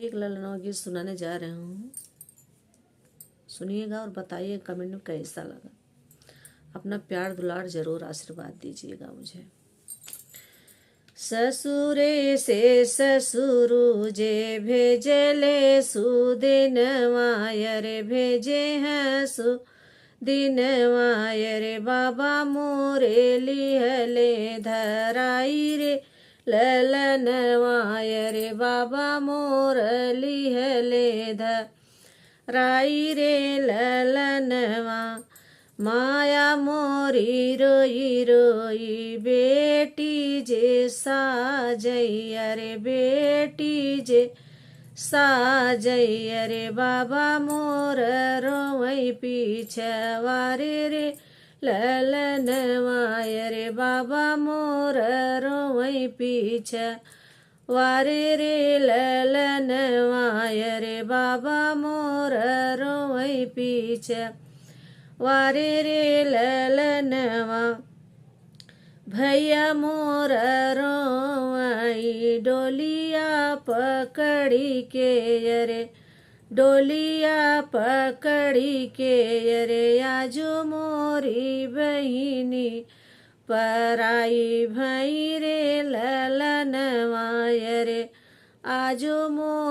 एक ललनवा गीत सुनाने जा रहे हूँ, सुनिएगा और बताइए कमेंट में कैसा लगा। अपना प्यार दुलार जरूर आशीर्वाद दीजिएगा मुझे। ससुरे से ससुरु जे भेजले सुदिन वायर भेजे हैं सुदिन वायर बाबा मोरे लिहले धराई रे ललन वायर बाबा मोर लिहले धराई रे ललनवा माया मोरी रोई रोई बेटी जे साजैया रे बेटी जे साजैया रे बाबा मोर रोई पीछवारे रे ललनवा रे बाबा मोर रोई पीछवारे रे ललनवा रे बाबा मोर रोई वारे रे ललनवा भैया मोर रोई डोलिया पकड़ी के यरे डोलिया पकड़ी के यरे आजो मोरी बहिनी पराई भई रे ललनवा यरे आजो मोर